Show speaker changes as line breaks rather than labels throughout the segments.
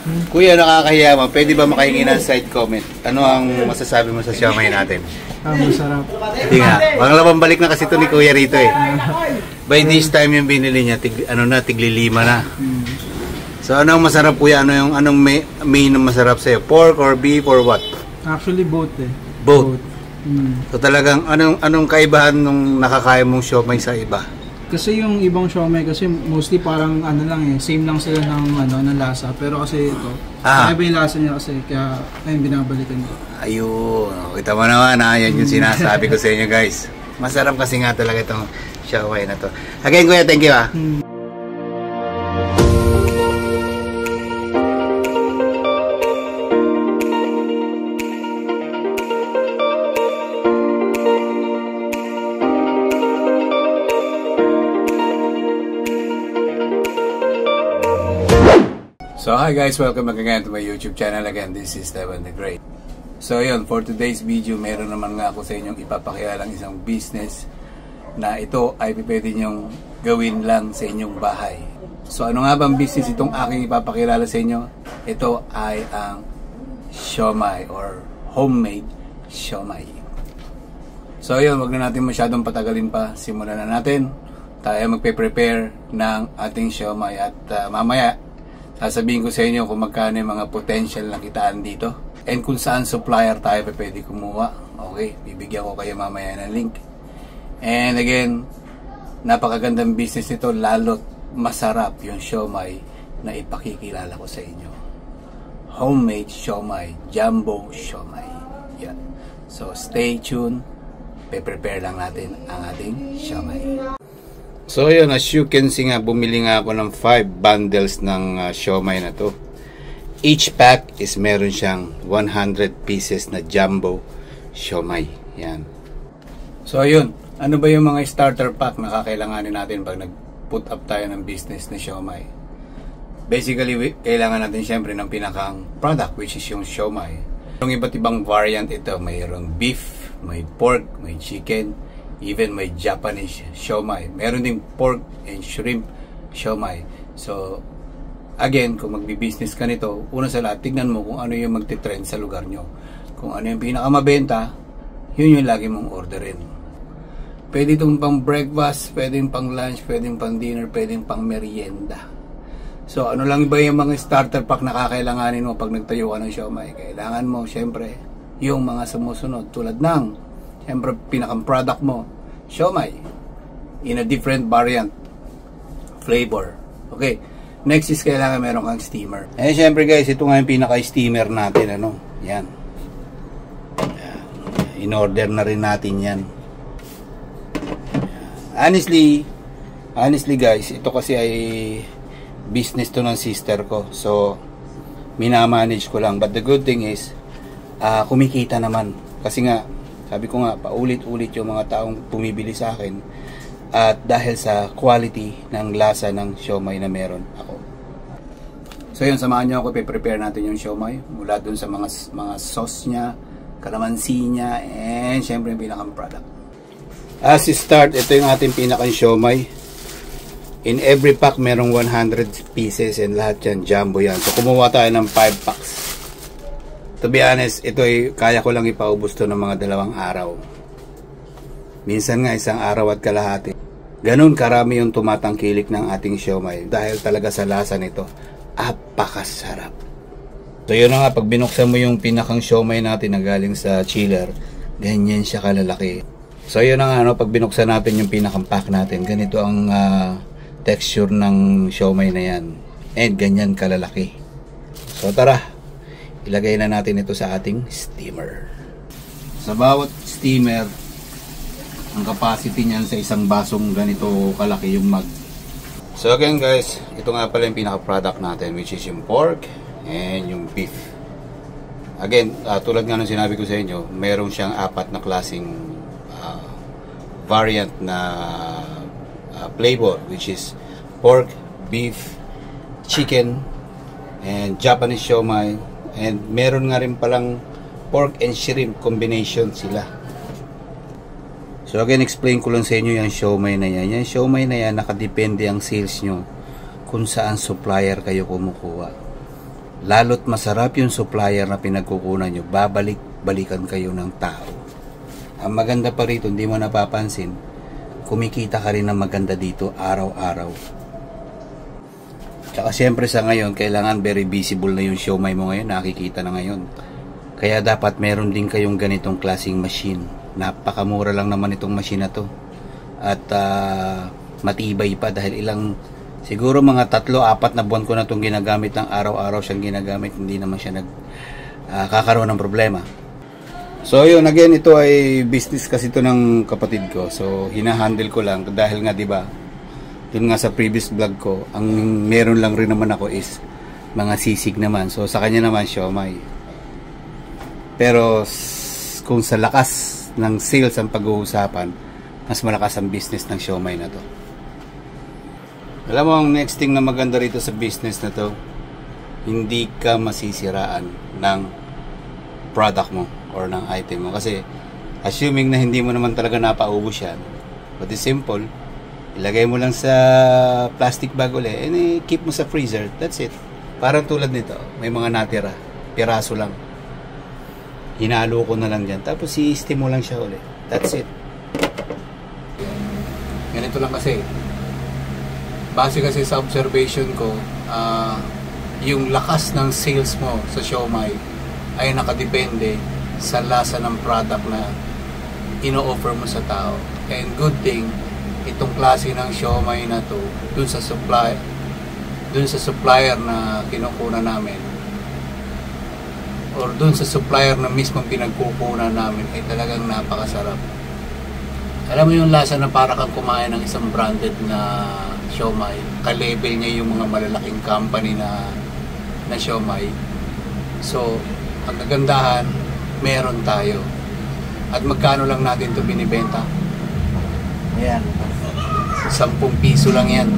Kuya, nakakahiya mo. Pwede ba makahingi ng side comment? Ano ang masasabi mo sa siomai natin?
Masarap.
Hindi nga. Pangalawang balik na kasi ito ni Kuya rito eh. By this time yung binili niya, tigli-5 na. So anong masarap Kuya? Anong main na masarap sa'yo? Pork or beef or what?
Actually both eh.
Both? So talagang anong kaibahan nung nakakaya mong siomai sa iba?
Kasi yung ibang siomai kasi mostly parang lang same lang sila ng lasa. Pero kasi ito, iba yung lasa niya kasi kaya ayun binabalikan ko.
Ayun, kita mo naman yan yung sinasabi ko sa inyo guys. Masarap kasi nga talaga itong siomai na to. Again Kuya, thank you So hi guys, welcome back again to my YouTube channel again. This is Devon the Great. So yun, for today's video, meron naman nga ako sa inyong ipapakilalang isang business na ito ay pwede nyong gawin lang sa inyong bahay. So ano nga bang business itong aking ipapakilala sa inyo? Ito ay ang siomai or homemade siomai. So yun, wag na natin masyadong patagalin pa. Simulan na natin. Tayo magpe-prepare ng ating siomai at mamaya sasabihin ko sa inyo kung magkano yung mga potential na kitaan dito and kung saan supplier tayo pwede kumuha. Okay, bibigyan ko kayo mamaya ng link. And again, napakagandang business nito, lalo't masarap yung siomai na ipakikilala ko sa inyo. Homemade siomai, jumbo siomai. Yan. So stay tuned, pe-prepare lang natin ang ating siomai. So yun, as you can see nga, bumili nga ako ng 5 bundles ng siomai na to. Each pack is meron siyang 100 pieces na jumbo siomai. Yan. So yun, ano ba yung mga starter pack na kakailanganin natin pag nag-put up tayo ng business na siomai? Basically, kailangan natin syempre ng pinakang product, which is yung siomai. Yung iba't ibang variant ito, mayroong beef, may pork, may chicken, even may Japanese siomai. Meron ding pork and shrimp siomai. So, again, kung magbi-business ka nito, una sa lahat, tignan mo kung ano yung magti-trend sa lugar nyo. Kung ano yung pinakamabenta, yun yung lagi mong orderin. Pwede itong pang breakfast, pwede pang lunch, pwede pang dinner, pwede pang merienda. So, ano lang ba yung mga starter pack na kakailanganin mo pag nagtayo ka ng siomai? Kailangan mo, syempre, yung mga sumusunod tulad ng siyempre, pinakang product mo, siomai, in a different variant, flavor. Okay. Next is kailangan meron kang steamer. Eh, siyempre guys, ito nga yung pinaka-steamer natin, Yan. In-order na rin natin yan. Honestly guys, ito kasi ay business to ng sister ko. So, minamanage ko lang. But the good thing is, kumikita naman. Kasi nga, sabi ko nga, paulit-ulit yung mga taong bumibili sa akin at dahil sa quality ng lasa ng siomai na meron ako. So yun, samahan nyo ako, prepare natin yung siomai mula dun sa mga sauce nya, kalamansi nya, and syempre yung pinakang product. As you start, ito yung ating pinakang siomai. In every pack, merong 100 pieces and lahat yan, jumbo yan. So kumuha tayo ng 5 packs. To be honest, ito ay kaya ko lang ipaubos to ng mga 2 araw. Minsan nga 1 araw at kalahati. Ganun karami yung tumatangkilik ng ating siomai dahil talaga sa lasa nito, apakasarap. So yun na nga, pag binuksan mo yung pinakang siomai natin na galing sa chiller, ganyan siya kalalaki. So yun na nga, pag binuksan natin yung pinakang pack natin, ganito ang texture ng siomai na yan. And ganyan kalalaki. So tara, ilagay na natin ito sa ating steamer. Sa bawat steamer, ang capacity niyan sa isang basong ganito kalaki yung mug. So again guys, ito nga pala yung pinaka-product natin, which is yung pork and yung beef. Again, tulad nga ng sinabi ko sa inyo, meron siyang 4 na klaseng variant na flavor, which is pork, beef, chicken, and Japanese siomai. And meron nga rin palang pork and shrimp combination sila. So again, explain ko lang sa inyo yung siomai na yan. Yung siomai na yan, nakadepende ang sales nyo kung saan supplier kayo kumukuha. lalo't masarap yung supplier na pinagkukunan nyo, babalik-balikan kayo ng tao. Ang maganda pa rito, hindi mo napapansin, kumikita ka rin ng maganda dito araw-araw. Tsaka syempre sa ngayon, kailangan very visible na yung siomai mo ngayon, nakikita na ngayon. Kaya dapat meron din kayong ganitong klaseng machine. Napakamura lang naman itong machine na to. At matibay pa dahil siguro mga 3-4 na buwan ko na itong ginagamit ng araw-araw siyang ginagamit. Hindi naman siya kakaroon ng problema. So yun, again, ito ay business kasi ito ng kapatid ko. So hinahandle ko lang dahil nga 'di ba? Yun nga sa previous vlog ko, ang meron lang rin naman ako is mga sisig naman. So sa kanya naman siomai. Pero kung sa lakas ng sales ang pag-uusapan, mas malakas ang business ng siomai na to. Alam mo, ang next thing na maganda rito sa business na to, hindi ka masisiraan ng product mo or ng item mo. Kasi, assuming na hindi mo naman talaga napaubos yan, but it's simple, ilagay mo lang sa plastic bag ulit, and keep mo sa freezer, that's it. Parang tulad nito, may mga natira, piraso lang. Hinalo ko na lang dyan, tapos i-steam mo lang siya ulit. That's it. Ganito lang kasi. Base kasi sa observation ko, yung lakas ng sales mo sa siomai ay nakadepende sa lasa ng product na ino-offer mo sa tao. And good thing, itong klase ng siomai na to, dun sa supplier na kinukunan namin, or dun sa supplier na mismo pinagkukunan namin, ay talagang napakasarap. Alam mo yung lasa na para kang kumain ng isang branded na siomai. Ka-label niya yung mga malalaking company na siomai. So, ang kagandahan, meron tayo. At magkano lang natin ito binibenta? Ayan. 10 piso lang yan.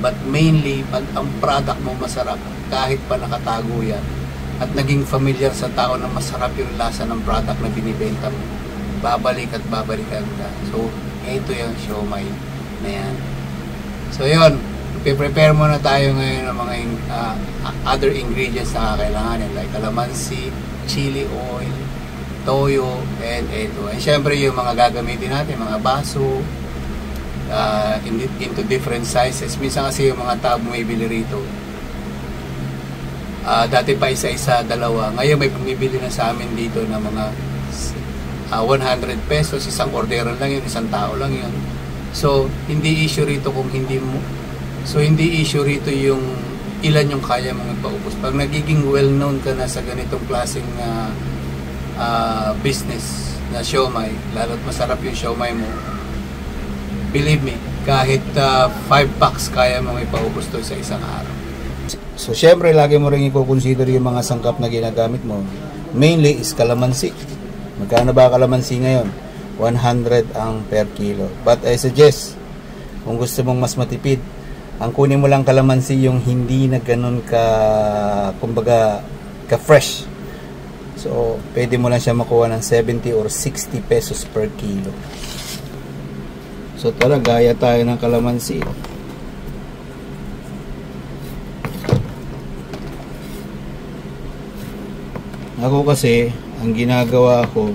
But mainly, pag ang product mo masarap, kahit pa nakatago yan, at naging familiar sa tao na masarap yung lasa ng product na binibenta mo, babalik at babalikan ka. So, ito yung siomai na yan. So, yun. Prepare muna tayo ngayon ng mga other ingredients na kakailanganin, like calamansi, chili oil, toyo, and ito. And syempre, yung mga gagamitin natin, mga baso, into different sizes. Minsan kasi yung mga tao bumibili rito, dati pa isa-isa, dalawa. Ngayon may bumibili na sa amin dito na mga 100 pesos, isang orderan lang yun, isang tao lang yun. So, hindi issue rito yung ilan yung kaya mong ipaubos. Pag nagiging well-known ka na sa ganitong klaseng business na siomai, lalo't masarap yung siomai mo, believe me, kahit 5 packs kaya mong ipaubos to sa isang araw. So, syempre, lagi mo rin i-consider yung mga sangkap na ginagamit mo. Mainly is calamansi. Magkano ba kalamansi ngayon? 100 ang per kilo. But I suggest, kung gusto mong mas matipid, ang kunin mo lang kalamansi yung hindi na ganun kumbaga, ka-fresh. So, pwede mo lang siya makuha ng 70 or 60 pesos per kilo. So, tara, gaya tayo ng kalamansi. Ako kasi, ang ginagawa ko,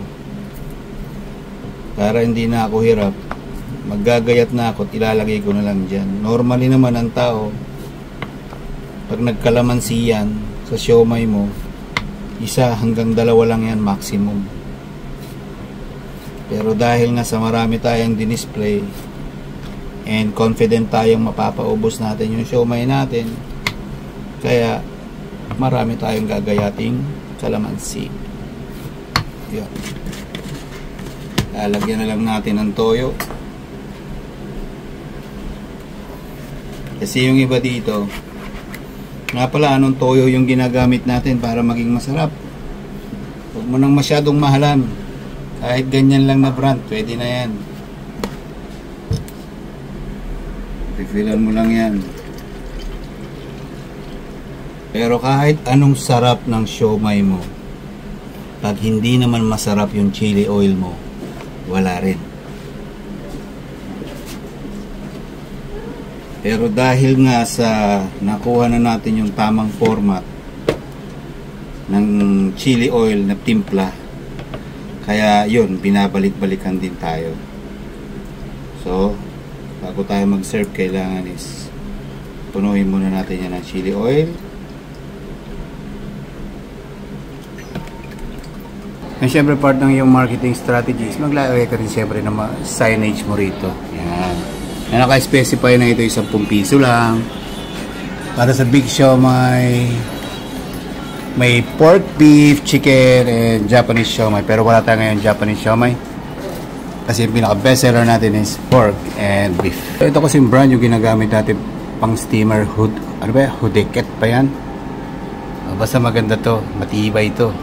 para hindi na ako hirap, maggagayat na ako at ilalagay ko na lang dyan. Normally naman ang tao, pag nagkalamansi yan sa siomai mo, 1 hanggang 2 lang yan maximum. Pero dahil nga sa marami tayong dinisplay and confident tayong mapapaubos natin yung siomai natin, kaya marami tayong gagayating kalamansi. Yan. Lalagyan na lang natin ng toyo. Kasi yung iba dito, nga pala, anong toyo yung ginagamit natin para maging masarap. Huwag mo nang masyadong mahalan. Kahit ganyan lang na brand, pwede na yan. Refillan mo lang yan. Pero kahit anong sarap ng siomai mo, pag hindi naman masarap yung chili oil mo, wala rin. Pero dahil nga sa nakuha na natin yung tamang format, ng chili oil na timpla. Kaya yun, binabalik-balikan din tayo. So, bago tayo mag-serve, kailangan is punuin muna natin yan ng chili oil. And syempre part ng yung marketing strategies, maglalagay ka rin syempre ng signage mo rito. Yan. Naka-specify na ito 10 piso lang. Para sa Big Siomai, may pork, beef, chicken, and Japanese siomai. Pero wala tayo ngayon Japanese siomai. Kasi yung pinaka-best seller natin is pork and beef. Ito kasi yung brand yung ginagamit natin pang steamer hood. Ano ba? Hudeket pa yan. Basta maganda to. Matibay to.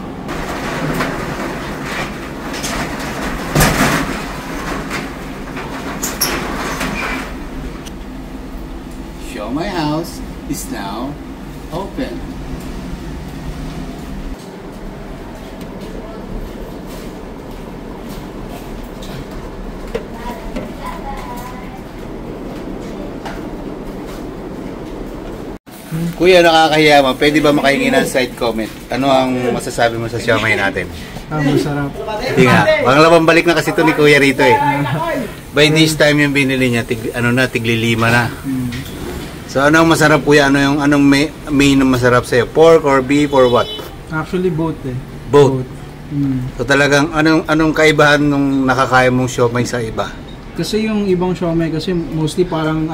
My house is now open. Kuya, nakakahiya mo. Pwede ba makahingi ng side comment? Ano ang masasabi mo sa siomai natin?
Masarap.
Hindi nga. Pangalawang balik na kasi ito ni Kuya rito eh. By this time yung binili niya, tigli-5 na. So anong masarap kuya? Anong main na masarap sa'yo? Pork or beef or what?
Actually both eh.
Both. So talagang anong kaibahan nung nakakaya mong siomai sa iba?
Kasi yung ibang siomai kasi mostly parang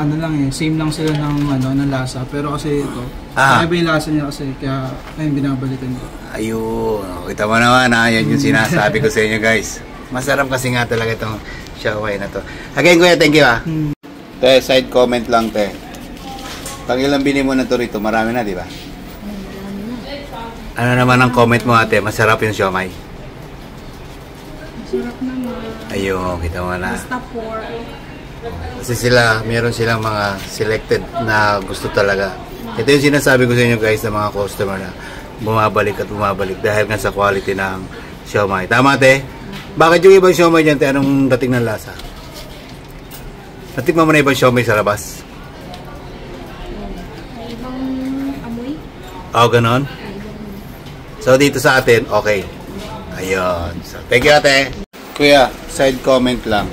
same lang sila ng lasa. Pero kasi ito, iba yung lasa niya kasi kaya binabalikan ko.
Ayun, kita mo naman yan yung sinasabi ko sa inyo guys. Masarap kasi nga talaga itong siomai na to. Again kuya, thank you Te, side comment lang te. Pag ilang bili mo na to rito, marami na, di ba?
Marami na.
Ano naman ang comment mo ate? Masarap yung siomai?
Masarap naman.
Ayun, kita mo na.
Basta pork.
Kasi meron silang mga selected na gusto talaga. Ito yung sinasabi ko sa inyo guys ng mga customer na bumabalik at bumabalik dahil nga sa quality ng siomai. Tama ate? Bakit yung ibang siomai dyan, te? Anong dating ng lasa? Natikman mo na ibang siomai sa labas? Ganon? So, dito sa atin, okay. Ayun. So, thank you, ate. Kuya, side comment lang.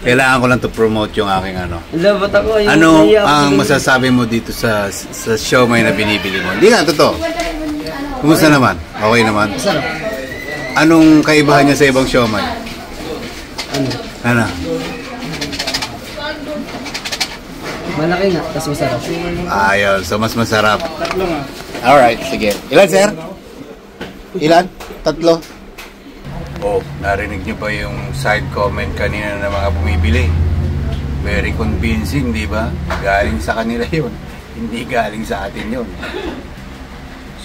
Kailangan ko lang to promote yung aking
Labot ako.
Ano ang masasabi mo dito sa siomai na binibili mo? Hindi nga, totoo. Kumusta naman? Okay naman?
Masarap.
Anong kaibahan niya sa ibang siomai? Ano?
Malaki nga, tapos masarap.
Ayun, so mas masarap.
Tatlo nga.
Alright, sige. Ilan, sir? Ilan? 3? Oh, narinig niyo ba yung side comment kanina ng mga bumibili? Very convincing, di ba? Galing sa kanila yun. Hindi galing sa atin yun.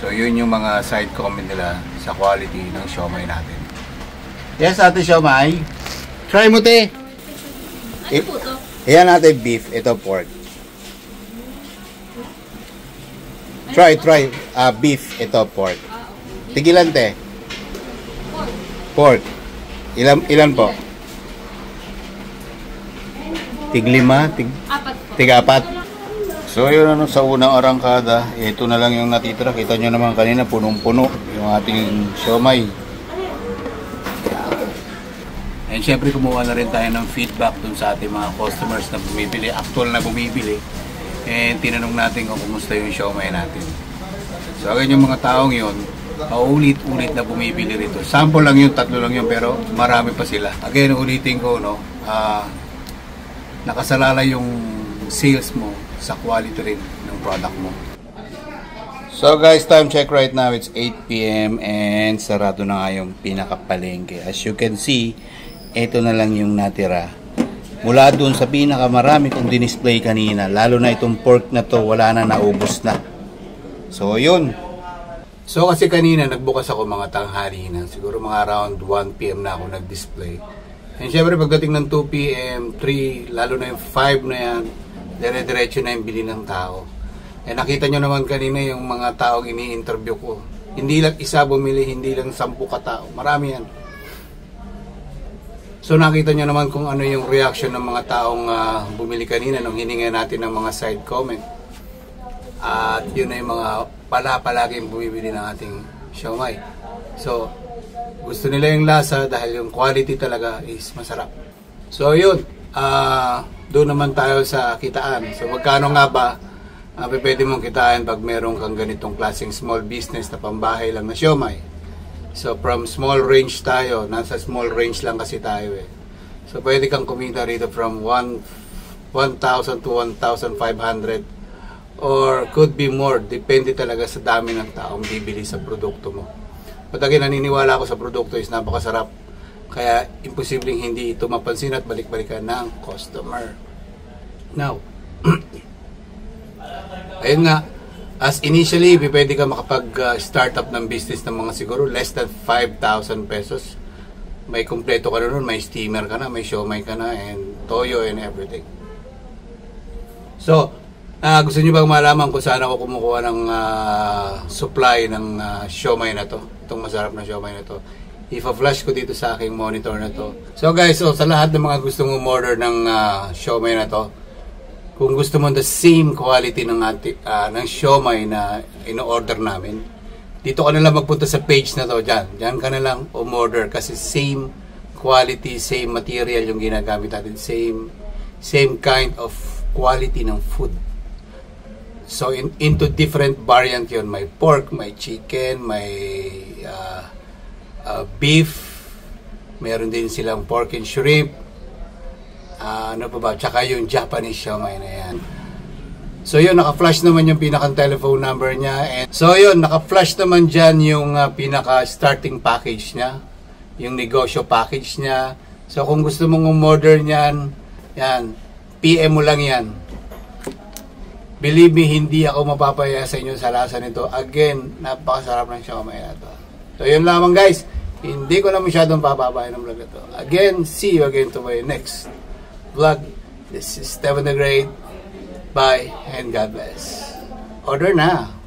So, yun yung mga side comment nila sa quality ng siomai natin. Yes, ate siomai. Try mo, te.
Ano po to?
Yan natin beef, ito pork. Try. Beef, ito pork. Tigilan te. Pork. Ilan po? Tig-5, tig-4. So yun sa unang arangkada, ito na lang yung natitira. Kita nyo naman kanina, punong-puno yung ating siomai. And syempre kumuha na rin tayo ng feedback dun sa ating mga customers na bumibili, actual na bumibili. And tinanong natin kung kumusta yung siomai natin. So agad yung mga taong yun, paulit-ulit na bumibili rito. Sample lang yun, 3 lang yun, pero marami pa sila. Again, ulitin ko, nakasalala yung sales mo sa quality rin ng product mo. So guys, time check right now, it's 8 PM and sarado na nga yung pinakapalengke. As you can see, ito na lang yung natira. Mula dun sa pinakamarami kong dinisplay kanina, lalo na itong pork na to, wala na, naubos na. So yun. So kasi kanina nagbukas ako mga tanghali na, siguro mga around 1 PM na ako nag-display. And syempre pagdating ng 2 PM, 3, lalo na yung 5 na yan, dire-diretso na yung bili ng tao. Eh nakita nyo naman kanina yung mga taong ini-interview ko. Hindi lang isa bumili, hindi lang 10 katao. Marami yan. So nakita nyo naman kung ano yung reaction ng mga taong bumili kanina nung hininga natin ng mga side comment. At yun ay mga palaging bumibili ng ating siomai. So, gusto nila yung lasa dahil yung quality talaga is masarap. So, yun. Doon naman tayo sa kitaan. So, magkano nga ba pwede mong kitaan pag meron kang ganitong klaseng small business na pambahay lang na siomai? So, from small range tayo. Nasa small range lang kasi tayo eh. So, pwede kang kumita rito from 1,000 to 1,500 or could be more. Depende talaga sa dami ng taong bibili sa produkto mo. But again, naniniwala ako sa produkto is napakasarap. Kaya, imposibleng hindi ito mapansin at balik-balikan ng customer. Now, ayun nga, as initially, pwede ka makapag-start up ng business ng mga siguro less than 5,000 pesos. May kumpleto ka na nun, may steamer ka na, may siomai ka na, and toyo and everything. So, gusto niyo bang malaman kung saan ako kumukuha ng supply ng siomai na to? Itong masarap na siomai na to. Ipa-flash ko dito sa aking monitor na to. So guys, sa lahat ng mga gustong umorder ng siomai na to, kung gusto mo the same quality ng siomai na ino-order namin, dito ka na lang magpunta sa page na to. Diyan ka na lang umorder kasi same quality, same material yung ginagamit natin, same kind of quality ng food. So, into different variant yun. May pork, may chicken, may beef. Meron din silang pork and shrimp. Ano pa ba? Tsaka yung Japanese siomai na yan. So, yun, naka-flash naman yung pinaka-telephone number niya. And, so, yun, naka-flash naman dyan yung pinaka-starting package niya. Yung negosyo package niya. So, kung gusto mong umorder niyan, yan, PM mo lang yan. Believe me, hindi ako mapapaya sa inyo sa lasa nito. Again, napakasarap ng siomai na to. So, yun lamang guys. Hindi ko na masyadong papabayan ng vlog na to. Again, see you again to my next vlog. This is Steven the Great. Bye and God bless. Order na!